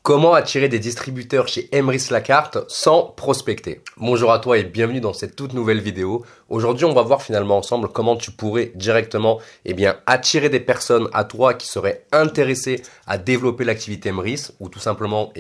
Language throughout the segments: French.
Comment attirer des distributeurs chez Emrys Lacarte sans prospecter? Bonjour à toi et bienvenue dans cette toute nouvelle vidéo. Aujourd'hui, on va voir finalement ensemble comment tu pourrais directement attirer des personnes à toi qui seraient intéressées à développer l'activité Emrys ou tout simplement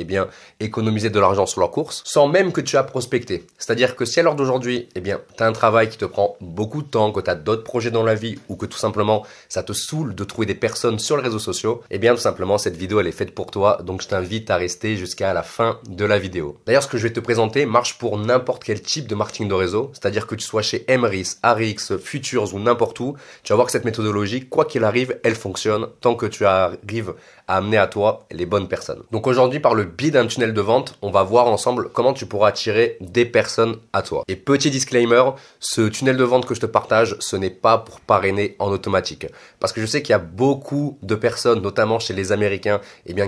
économiser de l'argent sur leurs courses sans même que tu aies prospecté. C'est-à-dire que si à l'heure d'aujourd'hui, tu as un travail qui te prend beaucoup de temps, que tu as d'autres projets dans la vie ou que tout simplement ça te saoule de trouver des personnes sur les réseaux sociaux, tout simplement cette vidéo elle est faite pour toi. Donc je t'invite à rester jusqu'à la fin de la vidéo. D'ailleurs, ce que je vais te présenter marche pour n'importe quel type de marketing de réseau, c'est-à-dire que tu sois chez Emrys, Arix, Futures ou n'importe où, tu vas voir que cette méthodologie, quoi qu'il arrive, elle fonctionne tant que tu arrives à amener à toi les bonnes personnes. Donc aujourd'hui, par le biais d'un tunnel de vente, on va voir ensemble comment tu pourras attirer des personnes à toi. Et petit disclaimer, ce tunnel de vente que je te partage, ce n'est pas pour parrainer en automatique. Parce que je sais qu'il y a beaucoup de personnes, notamment chez les Américains,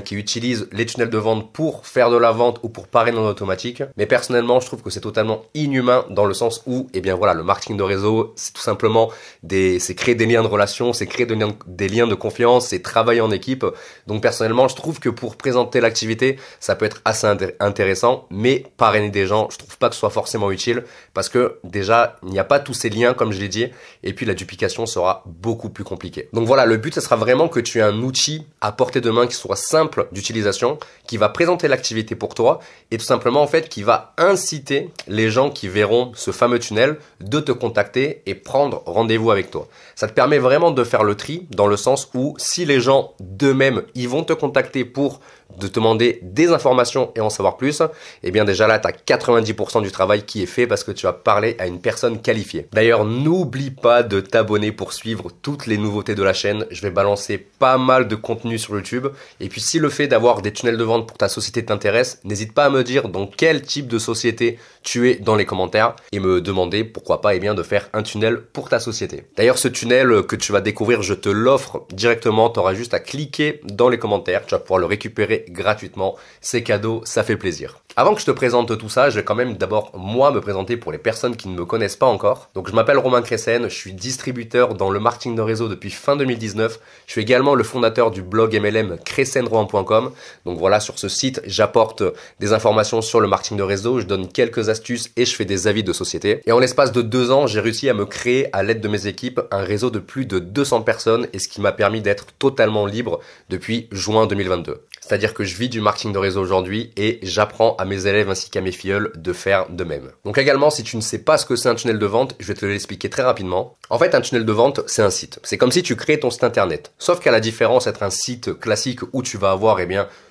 qui utilisent les tunnels de vente pour faire de la vente ou pour parrainer en automatique. Mais personnellement, je trouve que c'est totalement inhumain dans le sens où, le marketing de réseau, c'est tout simplement c'est créer des liens de relation, c'est créer des liens de confiance, c'est travailler en équipe. Donc personnellement, je trouve que pour présenter l'activité, ça peut être assez intéressant, mais parrainer des gens, je trouve pas que ce soit forcément utile parce que déjà, il n'y a pas tous ces liens comme je l'ai dit, et puis la duplication sera beaucoup plus compliquée. Donc voilà, le but, ce sera vraiment que tu aies un outil à portée de main qui soit simple d'utilisation, qui va présenter l'activité pour toi et tout simplement en fait qui va inciter les gens qui verront ce fameux tunnel de te contacter et prendre rendez-vous avec toi. Ça te permet vraiment de faire le tri dans le sens où si les gens d'eux-mêmes ils vont te contacter pour te demander des informations et en savoir plus, déjà là tu as 90% du travail qui est fait parce que tu vas parler à une personne qualifiée. D'ailleurs, n'oublie pas de t'abonner pour suivre toutes les nouveautés de la chaîne. Je vais balancer pas mal de contenu sur YouTube et puis si le fait d'avoir des tunnels de vente pour ta société t'intéresse, n'hésite pas à me dire dans quel type de société tu es dans les commentaires et me demander pourquoi pas de faire un tunnel pour ta société. D'ailleurs, ce tunnel que tu vas découvrir, je te l'offre directement, tu auras juste à cliquer dans les commentaires, tu vas pouvoir le récupérer gratuitement, c'est cadeau, ça fait plaisir. Avant que je te présente tout ça, je vais quand même d'abord moi me présenter pour les personnes qui ne me connaissent pas encore. Donc je m'appelle Romain Cressen, je suis distributeur dans le marketing de réseau depuis fin 2019. Je suis également le fondateur du blog MLM cressenrohan.com. Donc voilà, sur ce site, j'apporte des informations sur le marketing de réseau, je donne quelques astuces et je fais des avis de société. Et en l'espace de 2 ans, j'ai réussi à me créer à l'aide de mes équipes un réseau de plus de 200 personnes et ce qui m'a permis d'être totalement libre depuis juin 2022. C'est-à-dire que je vis du marketing de réseau aujourd'hui et j'apprends à mes élèves ainsi qu'à mes filleuls de faire de même. Donc également, si tu ne sais pas ce que c'est un tunnel de vente, je vais te l'expliquer très rapidement. En fait, un tunnel de vente, c'est un site. C'est comme si tu crées ton site internet. Sauf qu'à la différence d'être un site classique où tu vas avoir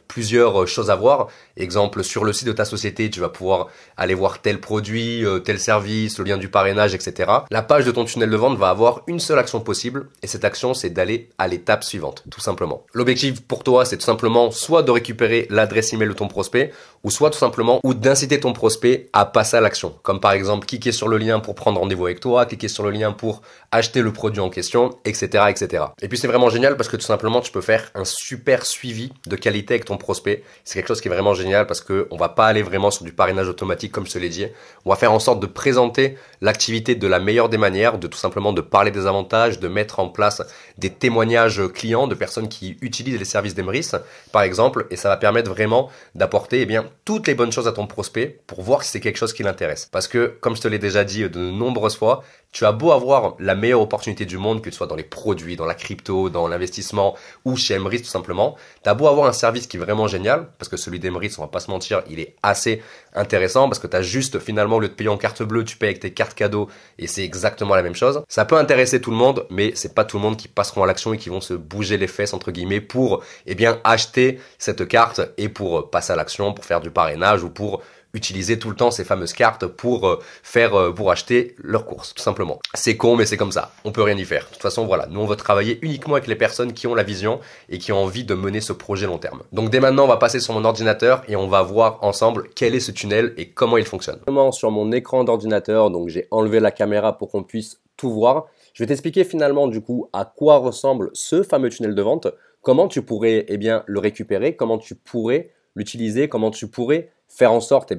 plusieurs choses à voir. Exemple, sur le site de ta société, tu vas pouvoir aller voir tel produit, tel service, le lien du parrainage, etc. La page de ton tunnel de vente va avoir une seule action possible et cette action, c'est d'aller à l'étape suivante, tout simplement. L'objectif pour toi, c'est tout simplement soit de récupérer l'adresse email de ton prospect ou soit tout simplement d'inciter ton prospect à passer à l'action. Comme par exemple, cliquer sur le lien pour prendre rendez-vous avec toi, cliquer sur le lien pour acheter le produit en question, etc., etc. Et puis c'est vraiment génial parce que tout simplement, tu peux faire un super suivi de qualité avec ton prospect. C'est quelque chose qui est vraiment génial parce que on va pas aller vraiment sur du parrainage automatique comme je te l'ai dit. On va faire en sorte de présenter l'activité de la meilleure des manières, de tout simplement de parler des avantages, de mettre en place des témoignages clients de personnes qui utilisent les services d'Emrys, par exemple, et ça va permettre vraiment d'apporter toutes les bonnes choses à ton prospect pour voir si c'est quelque chose qui l'intéresse. Parce que, comme je te l'ai déjà dit de nombreuses fois, tu as beau avoir la meilleure opportunité du monde, que ce soit dans les produits, dans la crypto, dans l'investissement ou chez Emrys tout simplement, tu as beau avoir un service qui est vraiment génial, parce que celui d'Emrys, on va pas se mentir, il est assez intéressant parce que tu as juste finalement, au lieu de payer en carte bleue, tu payes avec tes cartes cadeaux et c'est exactement la même chose. Ça peut intéresser tout le monde, mais c'est pas tout le monde qui passeront à l'action et qui vont se bouger les fesses entre guillemets pour acheter cette carte et pour passer à l'action, pour faire du parrainage ou pour utiliser tout le temps ces fameuses cartes pour acheter leurs courses, tout simplement. C'est con, mais c'est comme ça. On peut rien y faire. De toute façon, voilà. Nous, on veut travailler uniquement avec les personnes qui ont la vision et qui ont envie de mener ce projet long terme. Donc, dès maintenant, on va passer sur mon ordinateur et on va voir ensemble quel est ce tunnel et comment il fonctionne. Sur mon écran d'ordinateur, donc j'ai enlevé la caméra pour qu'on puisse tout voir. Je vais t'expliquer finalement, du coup, à quoi ressemble ce fameux tunnel de vente, comment tu pourrais, le récupérer, comment tu pourrais l'utiliser, comment tu pourrais faire en sorte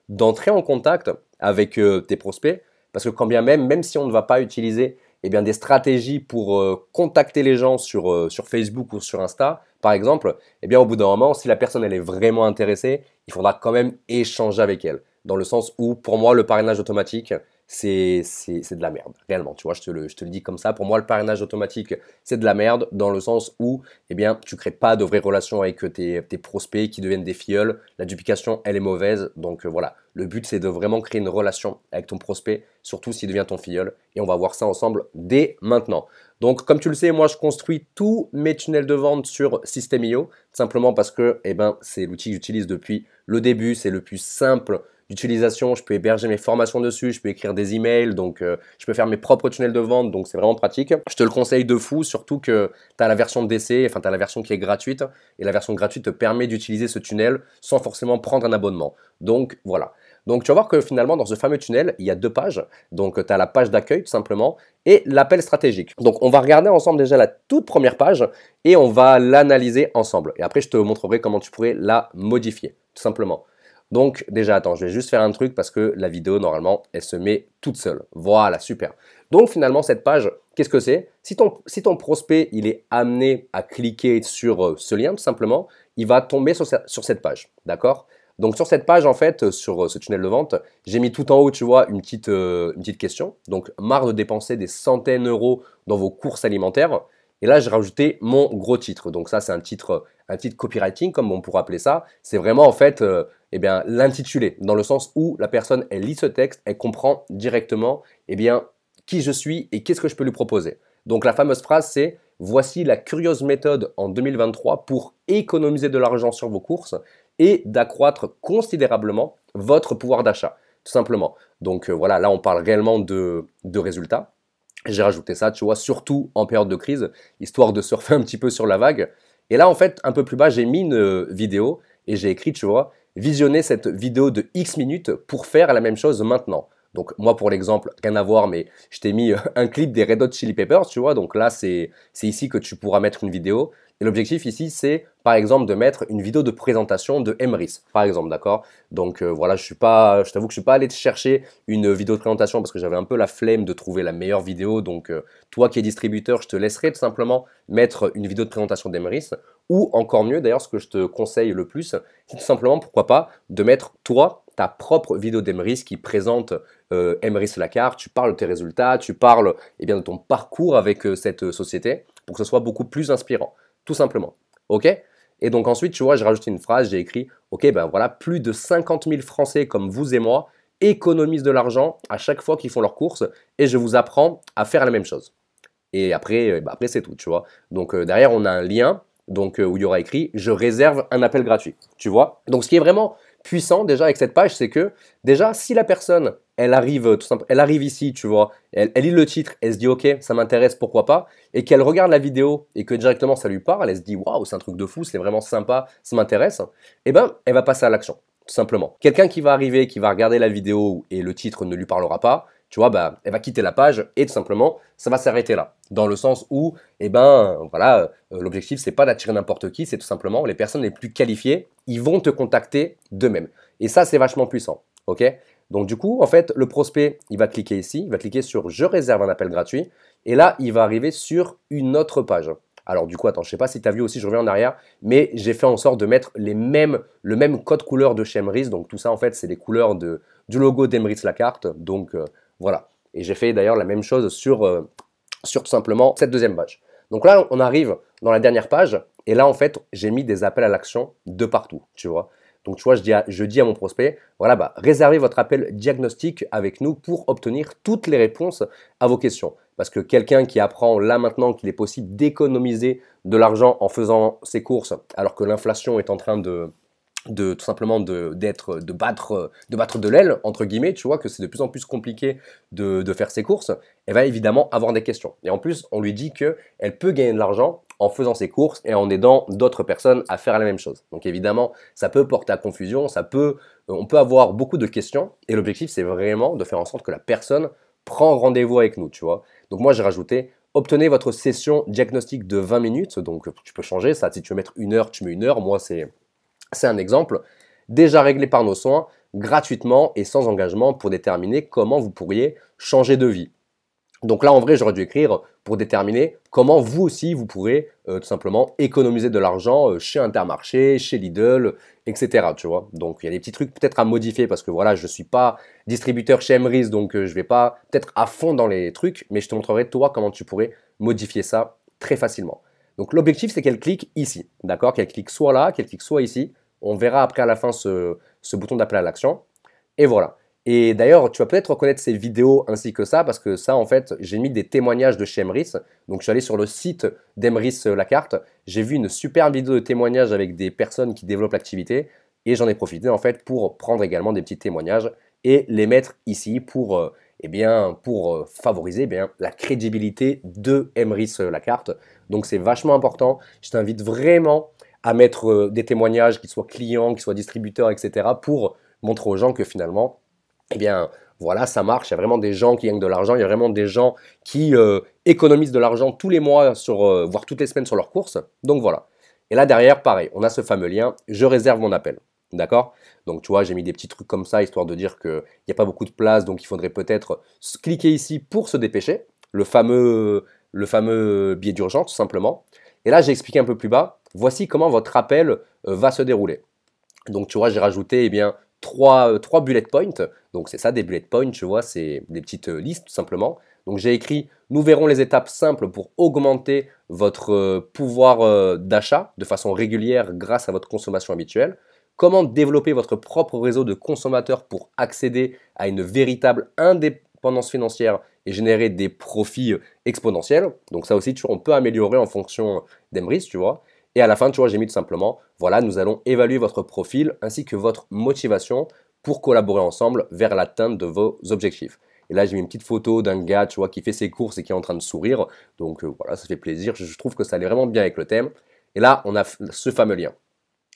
d'entrer en contact avec tes prospects parce que quand bien même si on ne va pas utiliser des stratégies pour contacter les gens sur Facebook ou sur Insta, par exemple, eh bien au bout d'un moment, si la personne elle est vraiment intéressée, il faudra quand même échanger avec elle. Dans le sens où, pour moi, le parrainage automatique, c'est de la merde, réellement. Tu vois, je te le dis comme ça. Pour moi, le parrainage automatique, c'est de la merde dans le sens où, eh bien, tu crées pas de vraies relations avec tes prospects qui deviennent des filleuls. La duplication, elle est mauvaise. Donc voilà, le but, c'est de vraiment créer une relation avec ton prospect, surtout s'il devient ton filleul. Et on va voir ça ensemble dès maintenant. Donc, comme tu le sais, moi, je construis tous mes tunnels de vente sur System.io, simplement parce que, eh ben, c'est l'outil que j'utilise depuis le début. C'est le plus simple d'utilisation, je peux héberger mes formations dessus, je peux écrire des emails, donc je peux faire mes propres tunnels de vente, donc c'est vraiment pratique. Je te le conseille de fou, surtout que tu as la version d'essai, enfin tu as la version qui est gratuite, et la version gratuite te permet d'utiliser ce tunnel sans forcément prendre un abonnement. Donc voilà. Donc tu vas voir que finalement dans ce fameux tunnel, il y a deux pages. Donc tu as la page d'accueil tout simplement et l'appel stratégique. Donc on va regarder ensemble déjà la toute première page et on va l'analyser ensemble. Et après je te montrerai comment tu pourrais la modifier tout simplement. Donc déjà, attends, je vais juste faire un truc parce que la vidéo, normalement, elle se met toute seule. Voilà, super. Donc finalement, cette page, qu'est-ce que c'est? Si ton prospect, il est amené à cliquer sur ce lien, tout simplement, il va tomber sur cette page, d'accord? Donc sur cette page, en fait, sur ce tunnel de vente, j'ai mis tout en haut, tu vois, une petite question. Donc, marre de dépenser des centaines d'euros dans vos courses alimentaires. Et là, j'ai rajouté mon gros titre. Donc ça, c'est un titre copywriting, comme on pourrait appeler ça. C'est vraiment en fait eh bien, l'intitulé, dans le sens où la personne, elle lit ce texte, elle comprend directement eh bien, qui je suis et qu'est-ce que je peux lui proposer. Donc la fameuse phrase, c'est « Voici la curieuse méthode en 2023 pour économiser de l'argent sur vos courses et d'accroître considérablement votre pouvoir d'achat. » Tout simplement. Donc voilà, là, on parle réellement de résultats. J'ai rajouté ça, tu vois, surtout en période de crise, histoire de surfer un petit peu sur la vague. Et là, en fait, un peu plus bas, j'ai mis une vidéo et j'ai écrit, tu vois, visionnez cette vidéo de X minutes pour faire la même chose maintenant. Donc moi, pour l'exemple, rien à voir, mais je t'ai mis un clip des Red Hot Chili Peppers, tu vois. Donc là, c'est ici que tu pourras mettre une vidéo. Et l'objectif ici, c'est par exemple de mettre une vidéo de présentation de Emrys, par exemple, d'accord? Donc voilà, je t'avoue que je suis pas allé te chercher une vidéo de présentation parce que j'avais un peu la flemme de trouver la meilleure vidéo. Donc toi qui es distributeur, je te laisserai tout simplement mettre une vidéo de présentation d'Emrys. Ou encore mieux, d'ailleurs, ce que je te conseille le plus, c'est tout simplement, pourquoi pas, de mettre toi ta propre vidéo d'Emrys qui présente Emrys Lacarte, tu parles de tes résultats, tu parles eh bien, de ton parcours avec cette société pour que ce soit beaucoup plus inspirant, tout simplement. Ok? Et donc ensuite, tu vois, j'ai rajouté une phrase, j'ai écrit, ok, ben voilà, plus de 50 000 Français comme vous et moi économisent de l'argent à chaque fois qu'ils font leurs courses et je vous apprends à faire la même chose. Et après, après c'est tout, tu vois. Donc derrière, on a un lien donc, où il y aura écrit « Je réserve un appel gratuit ». Tu vois. Donc ce qui est vraiment puissant déjà avec cette page, c'est que déjà, si la personne, elle arrive tout simplement, elle arrive ici, tu vois, elle lit le titre, elle se dit « Ok, ça m'intéresse, pourquoi pas ?» et qu'elle regarde la vidéo et que directement ça lui parle, elle se dit « Waouh, c'est un truc de fou, c'est vraiment sympa, ça m'intéresse », eh ben, elle va passer à l'action, tout simplement. Quelqu'un qui va arriver, qui va regarder la vidéo et le titre ne lui parlera pas, tu vois, bah, elle va quitter la page et tout simplement, ça va s'arrêter là. Dans le sens où, eh ben, voilà, l'objectif, c'est pas d'attirer n'importe qui, c'est tout simplement les personnes les plus qualifiées, ils vont te contacter d'eux-mêmes. Et ça, c'est vachement puissant, ok? Donc du coup, en fait, le prospect, il va cliquer ici, il va cliquer sur « Je réserve un appel gratuit » et là, il va arriver sur une autre page. Alors du coup, attends, je sais pas si tu as vu aussi, je reviens en arrière, mais j'ai fait en sorte de mettre le même code couleur de chez Emrys. Donc tout ça, en fait, c'est les couleurs du logo d'Emrys Lacarte. Donc voilà. Et j'ai fait d'ailleurs la même chose sur tout simplement cette deuxième page. Donc là, on arrive dans la dernière page et là, en fait, j'ai mis des appels à l'action de partout, tu vois. Donc, tu vois, je dis à mon prospect, voilà, bah, réservez votre appel diagnostic avec nous pour obtenir toutes les réponses à vos questions. Parce que quelqu'un qui apprend là maintenant qu'il est possible d'économiser de l'argent en faisant ses courses, alors que l'inflation est en train de tout simplement de battre de l'aile, entre guillemets, tu vois, que c'est de plus en plus compliqué de faire ses courses, elle va évidemment avoir des questions. Et en plus, on lui dit qu'elle peut gagner de l'argent en faisant ses courses et en aidant d'autres personnes à faire la même chose. Donc évidemment, ça peut porter à confusion, on peut avoir beaucoup de questions, et l'objectif, c'est vraiment de faire en sorte que la personne prend rendez-vous avec nous, tu vois. Donc moi, j'ai rajouté obtenez votre session diagnostic de 20 minutes, donc tu peux changer ça, si tu veux mettre 1 heure, tu mets 1 heure, moi c'est un exemple, déjà réglé par nos soins, gratuitement et sans engagement pour déterminer comment vous pourriez changer de vie. Donc là, en vrai, j'aurais dû écrire pour déterminer comment vous aussi, vous pourrez tout simplement économiser de l'argent chez Intermarché, chez Lidl, etc. Tu vois. Donc il y a des petits trucs peut-être à modifier parce que voilà, je ne suis pas distributeur chez Emrys, donc je ne vais pas peut-être à fond dans les trucs, mais je te montrerai toi comment tu pourrais modifier ça très facilement. Donc l'objectif, c'est qu'elle clique ici, d'accord? Qu'elle clique soit là, qu'elle clique soit ici. On verra après à la fin ce bouton d'appel à l'action. Et voilà. Et d'ailleurs, tu vas peut-être reconnaître ces vidéos ainsi que ça, parce que ça, en fait, j'ai mis des témoignages de chez Emrys. Donc, je suis allé sur le site d'Emrys Lacarte. J'ai vu une super vidéo de témoignage avec des personnes qui développent l'activité. Et j'en ai profité, en fait, pour prendre également des petits témoignages et les mettre ici pour, favoriser la crédibilité de Emrys Lacarte. Donc, c'est vachement important. Je t'invite vraiment à mettre des témoignages, qu'ils soient clients, qu'ils soient distributeurs, etc., pour montrer aux gens que finalement, eh bien, voilà, ça marche. Il y a vraiment des gens qui gagnent de l'argent. Il y a vraiment des gens qui économisent de l'argent tous les mois, voire toutes les semaines sur leurs courses. Donc voilà. Et là, derrière, pareil, on a ce fameux lien. Je réserve mon appel. D'accord? Donc, tu vois, j'ai mis des petits trucs comme ça, histoire de dire qu'il n'y a pas beaucoup de place. Donc, il faudrait peut-être cliquer ici pour se dépêcher. Le fameux billet d'urgence, tout simplement. Et là, j'ai expliqué un peu plus bas. Voici comment votre appel va se dérouler. Donc, tu vois, j'ai rajouté, eh bien, trois bullet points. Donc, c'est ça, des bullet points, tu vois, c'est des petites listes, tout simplement. Donc, j'ai écrit, nous verrons les étapes simples pour augmenter votre pouvoir d'achat de façon régulière grâce à votre consommation habituelle. Comment développer votre propre réseau de consommateurs pour accéder à une véritable indépendance financière et générer des profits exponentiels. Donc, ça aussi, tu vois, on peut améliorer en fonction d'Emrys, tu vois. Et à la fin, tu vois, j'ai mis tout simplement, voilà, nous allons évaluer votre profil ainsi que votre motivation pour collaborer ensemble vers l'atteinte de vos objectifs. Et là, j'ai mis une petite photo d'un gars, tu vois, qui fait ses courses et qui est en train de sourire. Donc voilà, ça fait plaisir. Je trouve que ça allait vraiment bien avec le thème. Et là, on a ce fameux lien.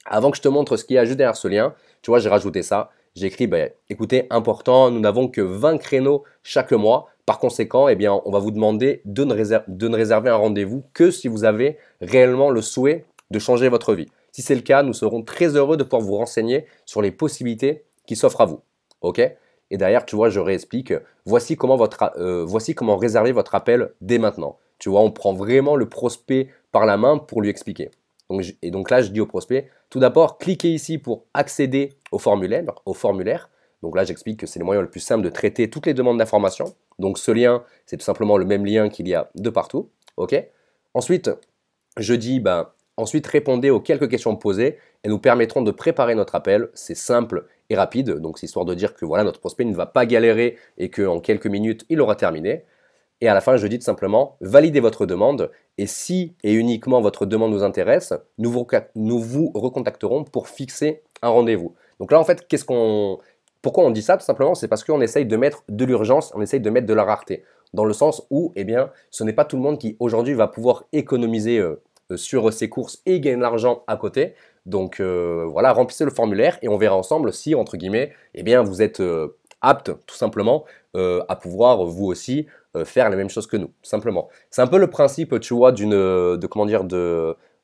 Avant que je te montre ce qu'il y a juste derrière ce lien, tu vois, j'ai rajouté ça. J'ai écrit, écoutez, important, nous n'avons que 20 créneaux chaque mois. Par conséquent, eh bien, on va vous demander de ne réserver un rendez-vous que si vous avez réellement le souhait de changer votre vie. Si c'est le cas, nous serons très heureux de pouvoir vous renseigner sur les possibilités qui s'offrent à vous. OK? Et derrière, tu vois, je réexplique, voici comment réserver votre appel dès maintenant. Tu vois, on prend vraiment le prospect par la main pour lui expliquer. Donc là, je dis au prospect, tout d'abord, cliquez ici pour accéder au formulaire. Donc là, j'explique que c'est le moyen le plus simple de traiter toutes les demandes d'information. Donc ce lien, c'est tout simplement le même lien qu'il y a de partout. OK? Ensuite, je dis, ensuite, répondez aux quelques questions posées et nous permettront de préparer notre appel. C'est simple et rapide. Donc, c'est histoire de dire que voilà, notre prospect ne va pas galérer et qu'en quelques minutes, il aura terminé. Et à la fin, je dis tout simplement, validez votre demande et si et uniquement votre demande nous intéresse, nous vous recontacterons pour fixer un rendez-vous. Donc là, en fait, pourquoi on dit ça? Tout simplement, c'est parce qu'on essaye de mettre de l'urgence, on essaye de mettre de la rareté. Dans le sens où, eh bien, ce n'est pas tout le monde qui aujourd'hui va pouvoir économiser sur ses courses et gagner de l'argent à côté. Donc voilà, remplissez le formulaire et on verra ensemble si, entre guillemets, eh bien, vous êtes apte tout simplement à pouvoir vous aussi faire les mêmes choses que nous, tout simplement. C'est un peu le principe, tu vois,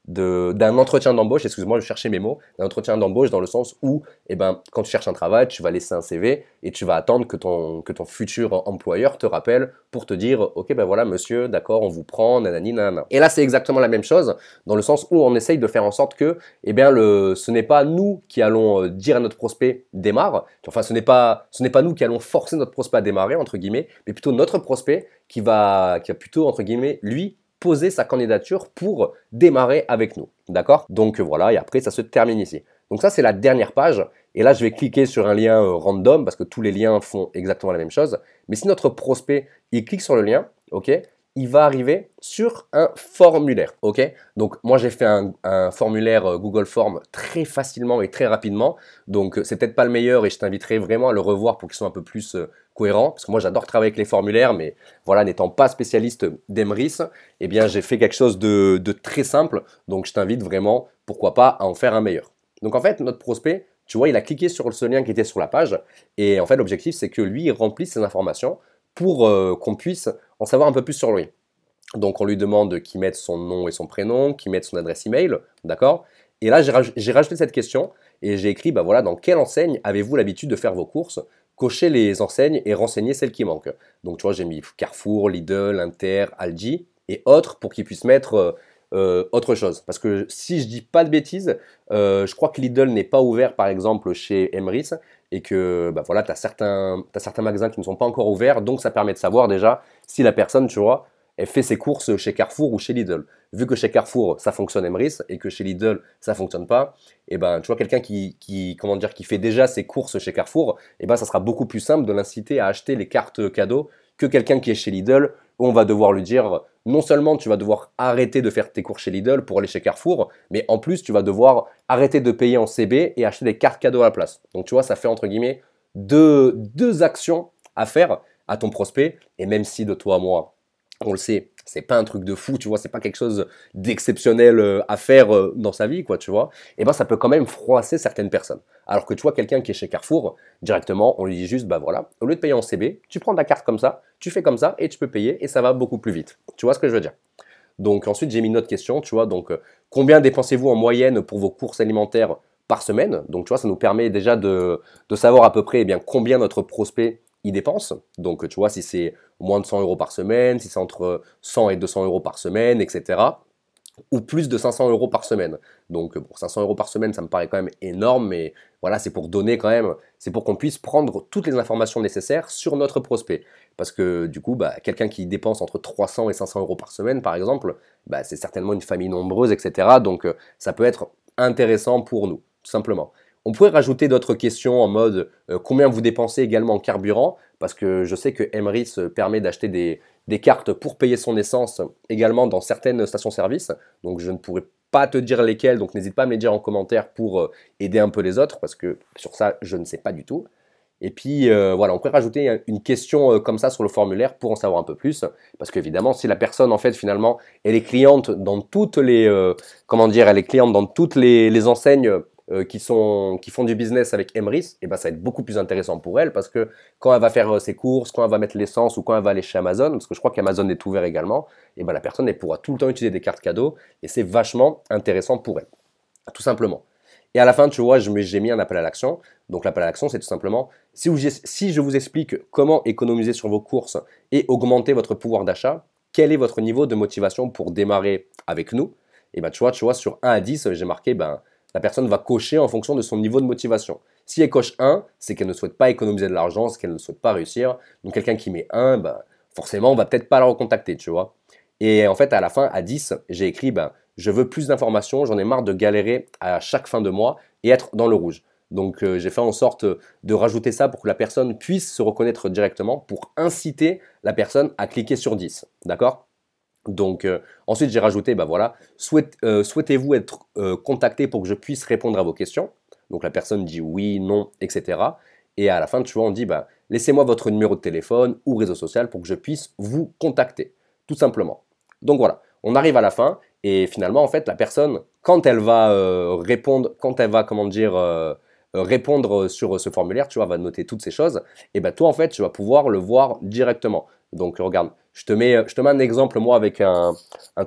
d'un entretien d'embauche, excuse-moi, je cherchais mes mots, d'un entretien d'embauche dans le sens où, eh ben, quand tu cherches un travail, tu vas laisser un CV et tu vas attendre que ton futur employeur te rappelle pour te dire, ok, ben voilà, monsieur, d'accord, on vous prend, nanani, nanana. Et là, c'est exactement la même chose dans le sens où on essaye de faire en sorte que, eh bien, ce n'est pas nous qui allons dire à notre prospect démarre. Enfin, ce n'est pas nous qui allons forcer notre prospect à démarrer, entre guillemets, mais plutôt notre prospect qui va plutôt, entre guillemets, lui, poser sa candidature pour démarrer avec nous. D'accord? Donc voilà, et après, ça se termine ici. Donc ça, c'est la dernière page. Et là, je vais cliquer sur un lien random parce que tous les liens font exactement la même chose. Mais si notre prospect, il clique sur le lien, ok, il va arriver sur un formulaire. Ok? Donc moi, j'ai fait un formulaire Google Form très facilement et très rapidement. Donc c'est peut-être pas le meilleur et je t'inviterai vraiment à le revoir pour qu'il soit un peu plus cohérent. Parce que moi, j'adore travailler avec les formulaires, mais voilà, n'étant pas spécialiste d'Emrys, eh bien, j'ai fait quelque chose de très simple. Donc je t'invite vraiment, pourquoi pas, à en faire un meilleur. Donc en fait, notre prospect, tu vois, il a cliqué sur ce lien qui était sur la page. Et en fait, l'objectif, c'est que lui, il remplisse ses informations pour qu'on puisse en savoir un peu plus sur lui. Donc, on lui demande qu'il mette son nom et son prénom, qu'il mette son adresse email, d'accord? Et là, j'ai rajouté cette question et j'ai écrit, voilà, dans quelle enseigne avez-vous l'habitude de faire vos courses? cocher les enseignes et renseigner celles qui manquent. Donc tu vois, j'ai mis Carrefour, Lidl, Inter, Aldi et autres pour qu'ils puissent mettre autre chose. Parce que si je dis pas de bêtises, je crois que Lidl n'est pas ouvert par exemple chez Emrys et que bah, voilà, tu as certains magasins qui ne sont pas encore ouverts, donc ça permet de savoir déjà si la personne, tu vois, elle fait ses courses chez Carrefour ou chez Lidl. Vu que chez Carrefour, ça fonctionne Emrys et que chez Lidl, ça fonctionne pas, et ben tu vois, quelqu'un comment dire, qui fait déjà ses courses chez Carrefour, et ben ça sera beaucoup plus simple de l'inciter à acheter les cartes cadeaux que quelqu'un qui est chez Lidl, où on va devoir lui dire non seulement tu vas devoir arrêter de faire tes courses chez Lidl pour aller chez Carrefour, mais en plus tu vas devoir arrêter de payer en CB et acheter des cartes cadeaux à la place. Donc tu vois, ça fait entre guillemets deux actions à faire à ton prospect, et même si de toi à moi, on le sait, c'est pas un truc de fou, tu vois, c'est pas quelque chose d'exceptionnel à faire dans sa vie, quoi, tu vois, et ben ça peut quand même froisser certaines personnes. Alors que tu vois, quelqu'un qui est chez Carrefour, directement, on lui dit juste, bah voilà, au lieu de payer en CB, tu prends ta carte comme ça, tu fais comme ça et tu peux payer et ça va beaucoup plus vite. Tu vois ce que je veux dire? Donc ensuite, j'ai mis une autre question, tu vois, donc combien dépensez-vous en moyenne pour vos courses alimentaires par semaine? Donc tu vois, ça nous permet déjà de savoir à peu près eh bien, combien notre prospect y dépense. Donc tu vois, si c'est moins de 100 euros par semaine, si c'est entre 100 et 200 euros par semaine, etc. Ou plus de 500 euros par semaine. Donc bon, 500 euros par semaine, ça me paraît quand même énorme, mais voilà, c'est pour donner quand même, c'est pour qu'on puisse prendre toutes les informations nécessaires sur notre prospect. Parce que du coup, bah, quelqu'un qui dépense entre 300 et 500 euros par semaine, par exemple, bah, c'est certainement une famille nombreuse, etc. Donc ça peut être intéressant pour nous, tout simplement. On pourrait rajouter d'autres questions en mode combien vous dépensez également en carburant, parce que je sais que Emrys permet d'acheter des cartes pour payer son essence également dans certaines stations-service. Donc je ne pourrais pas te dire lesquelles, donc n'hésite pas à me les dire en commentaire pour aider un peu les autres, parce que sur ça, je ne sais pas du tout. Et puis voilà, on pourrait rajouter une question comme ça sur le formulaire pour en savoir un peu plus, parce qu'évidemment, si la personne en fait finalement, elle est cliente dans toutes les, comment dire, elle est cliente dans toutes les enseignes qui font du business avec Emrys, et ben ça va être beaucoup plus intéressant pour elle parce que quand elle va faire ses courses, quand elle va mettre l'essence ou quand elle va aller chez Amazon, parce que je crois qu'Amazon est ouvert également, et ben la personne elle pourra tout le temps utiliser des cartes cadeaux et c'est vachement intéressant pour elle, tout simplement. Et à la fin, tu vois, j'ai mis un appel à l'action. Donc l'appel à l'action, c'est tout simplement, si je vous explique comment économiser sur vos courses et augmenter votre pouvoir d'achat, quel est votre niveau de motivation pour démarrer avec nous? Et ben tu vois, sur 1 à 10, j'ai marqué, ben, la personne va cocher en fonction de son niveau de motivation. Si elle coche 1, c'est qu'elle ne souhaite pas économiser de l'argent, c'est qu'elle ne souhaite pas réussir. Donc quelqu'un qui met 1, ben, forcément, on va peut-être pas la recontacter, tu vois. Et en fait, à la fin, à 10, j'ai écrit, ben, je veux plus d'informations, j'en ai marre de galérer à chaque fin de mois et être dans le rouge. Donc j'ai fait en sorte de rajouter ça pour que la personne puisse se reconnaître directement, pour inciter la personne à cliquer sur 10. D'accord? Donc ensuite j'ai rajouté, bah voilà, souhaitez-vous être contacté pour que je puisse répondre à vos questions? Donc la personne dit oui, non, etc. Et à la fin, tu vois, on dit, bah, laissez-moi votre numéro de téléphone ou réseau social pour que je puisse vous contacter, tout simplement. Donc voilà, on arrive à la fin et finalement, en fait, la personne, quand elle va répondre, quand elle va, comment dire, répondre sur ce formulaire, tu vois, va noter toutes ces choses, et ben toi, en fait, tu vas pouvoir le voir directement. Donc regarde, je te mets un exemple, moi, avec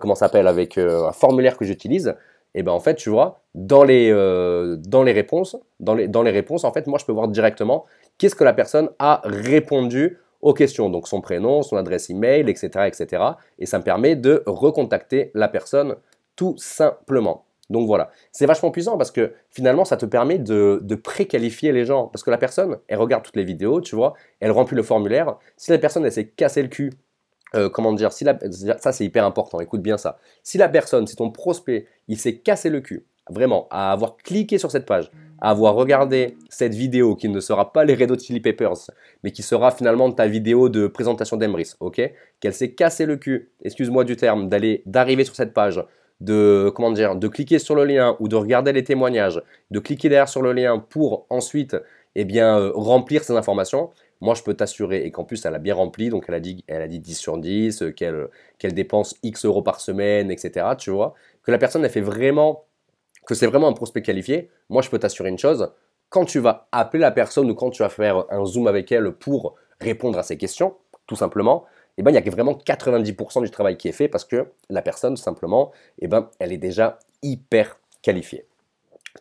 comment ça s'appelle, avec un formulaire que j'utilise. Et ben en fait, tu vois, dans les réponses, dans les réponses, en fait, moi, je peux voir directement qu'est-ce que la personne a répondu aux questions. Donc son prénom, son adresse email, etc., etc. Et ça me permet de recontacter la personne tout simplement. Donc voilà, c'est vachement puissant parce que finalement, ça te permet de préqualifier les gens. Parce que la personne, elle regarde toutes les vidéos, tu vois, elle remplit le formulaire. Si la personne, elle s'est cassé le cul, comment dire, ça c'est hyper important, écoute bien ça. Si la personne, si ton prospect, il s'est cassé le cul, vraiment, à avoir cliqué sur cette page, à avoir regardé cette vidéo qui ne sera pas les Red Hot Chili Peppers, mais qui sera finalement ta vidéo de présentation d'Emrys, ok? Qu'elle s'est cassé le cul, excuse-moi du terme, d'arriver sur cette page, comment dire, de cliquer sur le lien ou de regarder les témoignages, de cliquer derrière sur le lien pour ensuite, eh bien, remplir ces informations. Moi, je peux t'assurer, et qu'en plus, elle a bien rempli, donc elle a dit 10 sur 10, qu'elle dépense X euros par semaine, etc. Tu vois, que la personne, elle fait vraiment, que c'est vraiment un prospect qualifié. Moi, je peux t'assurer une chose, quand tu vas appeler la personne ou quand tu vas faire un Zoom avec elle pour répondre à ses questions, tout simplement, eh ben, il y a vraiment 90% du travail qui est fait parce que la personne, tout simplement, eh ben, elle est déjà hyper qualifiée.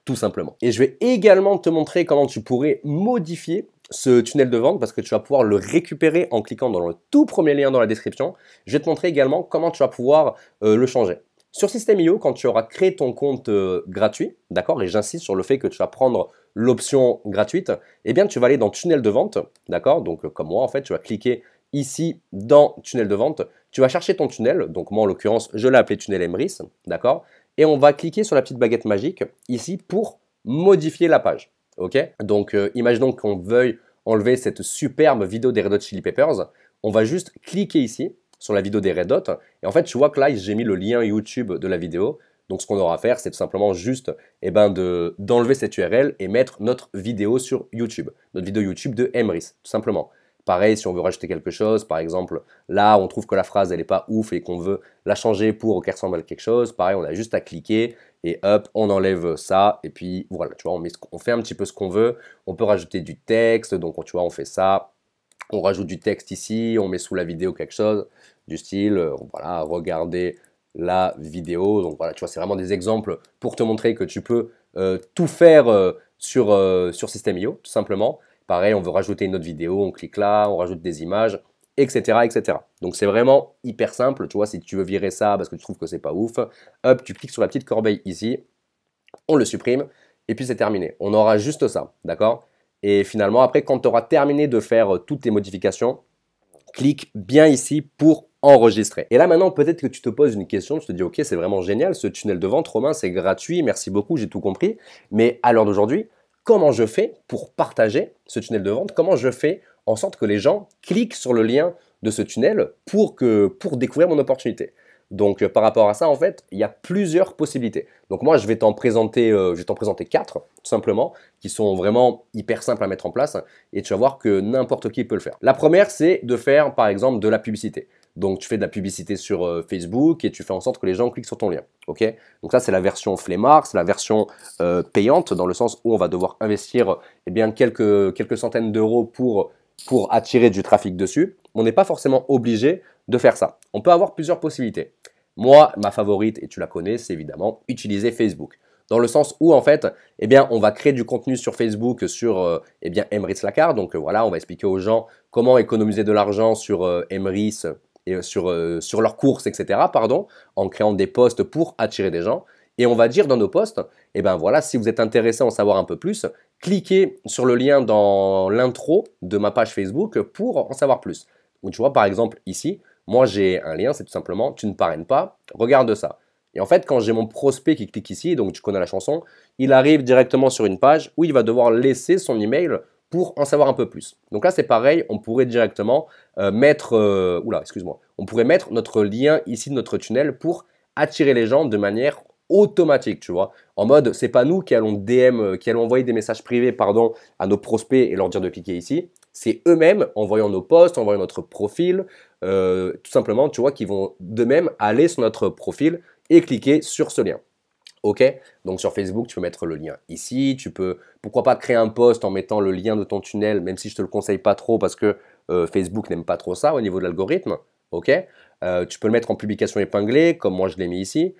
Tout simplement. Et je vais également te montrer comment tu pourrais modifier ce tunnel de vente parce que tu vas pouvoir le récupérer en cliquant dans le tout premier lien dans la description. Je vais te montrer également comment tu vas pouvoir le changer. Sur System.io, quand tu auras créé ton compte gratuit, d'accord, et j'insiste sur le fait que tu vas prendre l'option gratuite, eh bien tu vas aller dans tunnel de vente, d'accord, donc comme moi en fait, tu vas cliquer ici dans tunnel de vente, tu vas chercher ton tunnel, donc moi en l'occurrence, je l'ai appelé tunnel Emrys, d'accord, et on va cliquer sur la petite baguette magique ici pour modifier la page, ok. Donc imaginons qu'on veuille enlever cette superbe vidéo des Red Hot Chili Peppers, on va juste cliquer ici, sur la vidéo des Red Hot. Et en fait, tu vois que là, j'ai mis le lien YouTube de la vidéo. Donc, ce qu'on aura à faire, c'est tout simplement juste d'enlever cette URL et mettre notre vidéo sur YouTube. Notre vidéo YouTube de Emrys, tout simplement. Pareil, si on veut rajouter quelque chose, par exemple, là, on trouve que la phrase, elle n'est pas ouf et qu'on veut la changer pour qu'elle ressemble à quelque chose. Pareil, on a juste à cliquer et hop, on enlève ça. Et puis, voilà, tu vois, on fait un petit peu ce qu'on veut. On peut rajouter du texte. Donc, tu vois, on fait ça. On rajoute du texte ici, on met sous la vidéo quelque chose du style, voilà, regardez la vidéo. Donc voilà, tu vois, c'est vraiment des exemples pour te montrer que tu peux tout faire sur System.io, tout simplement. Pareil, on veut rajouter une autre vidéo, on clique là, on rajoute des images, etc., etc. Donc c'est vraiment hyper simple, tu vois, si tu veux virer ça parce que tu trouves que c'est pas ouf, hop, tu cliques sur la petite corbeille ici, on le supprime, et puis c'est terminé. On aura juste ça, d'accord? Et finalement, après, quand tu auras terminé de faire toutes tes modifications, clique bien ici pour enregistrer. Et là maintenant, peut-être que tu te poses une question, tu te dis ok, c'est vraiment génial, ce tunnel de vente, Romain, c'est gratuit, merci beaucoup, j'ai tout compris. Mais à l'heure d'aujourd'hui, comment je fais pour partager ce tunnel de vente? Comment je fais en sorte que les gens cliquent sur le lien de ce tunnel pour découvrir mon opportunité? Donc par rapport à ça, en fait, il y a plusieurs possibilités. Donc moi, je vais t'en présenter 4, tout simplement, qui sont vraiment hyper simples à mettre en place et tu vas voir que n'importe qui peut le faire. La première, c'est de faire par exemple de la publicité. Donc tu fais de la publicité sur Facebook et tu fais en sorte que les gens cliquent sur ton lien. Ok? Donc ça, c'est la version flemmard, c'est la version payante dans le sens où on va devoir investir eh bien, quelques centaines d'euros pour attirer du trafic dessus. On n'est pas forcément obligé de faire ça. On peut avoir plusieurs possibilités. Moi, ma favorite, et tu la connais, c'est évidemment utiliser Facebook. Dans le sens où, en fait, eh bien, on va créer du contenu sur Facebook sur eh bien, Emrys Lacard. Donc voilà, on va expliquer aux gens comment économiser de l'argent sur Emrys et sur leurs courses, etc. Pardon, en créant des posts pour attirer des gens. Et on va dire dans nos posts, eh ben voilà, si vous êtes intéressé à en savoir un peu plus, cliquez sur le lien dans l'intro de ma page Facebook pour en savoir plus. Donc tu vois, par exemple, ici, moi j'ai un lien, c'est tout simplement, tu ne parraines pas, regarde ça. Et en fait, quand j'ai mon prospect qui clique ici, donc tu connais la chanson, il arrive directement sur une page où il va devoir laisser son email pour en savoir un peu plus. Donc là, c'est pareil, on pourrait directement on pourrait mettre notre lien ici de notre tunnel pour attirer les gens de manière automatique, tu vois. En mode, c'est pas nous qui allons qui allons envoyer des messages privés, pardon, à nos prospects et leur dire de cliquer ici. C'est eux-mêmes, en voyant nos posts, en voyant notre profil, tout simplement, tu vois, qui vont d'eux-mêmes aller sur notre profil et cliquer sur ce lien. Ok, donc sur Facebook, tu peux mettre le lien ici. Tu peux, pourquoi pas, créer un post en mettant le lien de ton tunnel, même si je te le conseille pas trop parce que Facebook n'aime pas trop ça au niveau de l'algorithme. Ok, tu peux le mettre en publication épinglée, comme moi je l'ai mis ici.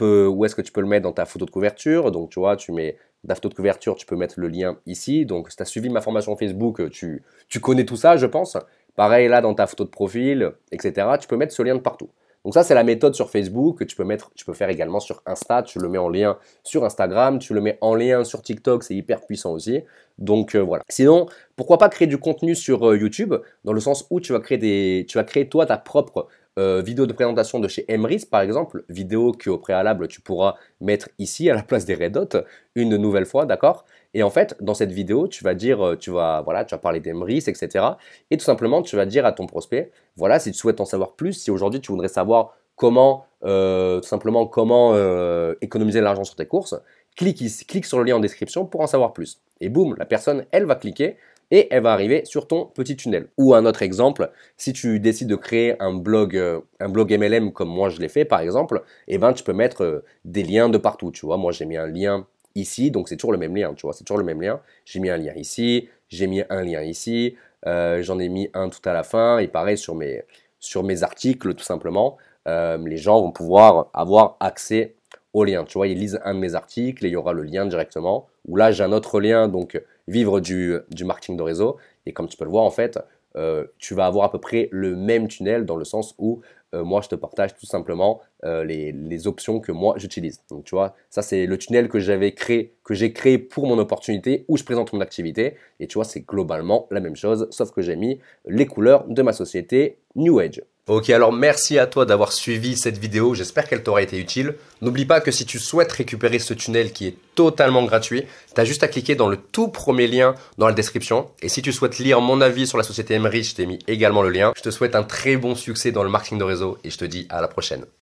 Où est-ce que tu peux le mettre dans ta photo de couverture? Donc tu vois, tu mets ta photo de couverture, tu peux mettre le lien ici. Donc si tu as suivi ma formation Facebook, tu connais tout ça, je pense. Pareil là dans ta photo de profil, etc. Tu peux mettre ce lien de partout. Donc ça, c'est la méthode sur Facebook que tu peux faire également sur Insta. Tu le mets en lien sur Instagram, tu le mets en lien sur TikTok, c'est hyper puissant aussi. Donc voilà. Sinon, pourquoi pas créer du contenu sur YouTube dans le sens où tu vas créer toi ta propre vidéo de présentation de chez Emrys par exemple, vidéo que au préalable tu pourras mettre ici à la place des Red Hot une nouvelle fois, d'accord? Et en fait, dans cette vidéo, tu vas dire, tu vas parler d'Emrys, etc. Et tout simplement, tu vas dire à ton prospect, voilà, si tu souhaites en savoir plus, si aujourd'hui tu voudrais savoir comment, tout simplement, comment économiser de l'argent sur tes courses, clique sur le lien en description pour en savoir plus. Et boum, la personne, elle va cliquer et elle va arriver sur ton petit tunnel. Ou un autre exemple, si tu décides de créer un blog MLM comme moi je l'ai fait par exemple, eh ben, tu peux mettre des liens de partout. Tu vois, moi j'ai mis un lien ici, donc c'est toujours le même lien, tu vois, c'est toujours le même lien. J'ai mis un lien ici, j'ai mis un lien ici, j'en ai mis un tout à la fin, et pareil sur mes articles tout simplement, les gens vont pouvoir avoir accès au lien. Tu vois, ils lisent un de mes articles et il y aura le lien directement. Ou là, j'ai un autre lien, donc vivre du marketing de réseau. Et comme tu peux le voir, en fait, tu vas avoir à peu près le même tunnel dans le sens où moi, je te partage tout simplement les options que moi, j'utilise. Donc, tu vois, ça, c'est le tunnel que j'ai créé pour mon opportunité où je présente mon activité. Et tu vois, c'est globalement la même chose, sauf que j'ai mis les couleurs de ma société New Age. Ok, alors merci à toi d'avoir suivi cette vidéo, j'espère qu'elle t'aura été utile. N'oublie pas que si tu souhaites récupérer ce tunnel qui est totalement gratuit, tu as juste à cliquer dans le tout premier lien dans la description. Et si tu souhaites lire mon avis sur la société Mrich, je t'ai mis également le lien. Je te souhaite un très bon succès dans le marketing de réseau et je te dis à la prochaine.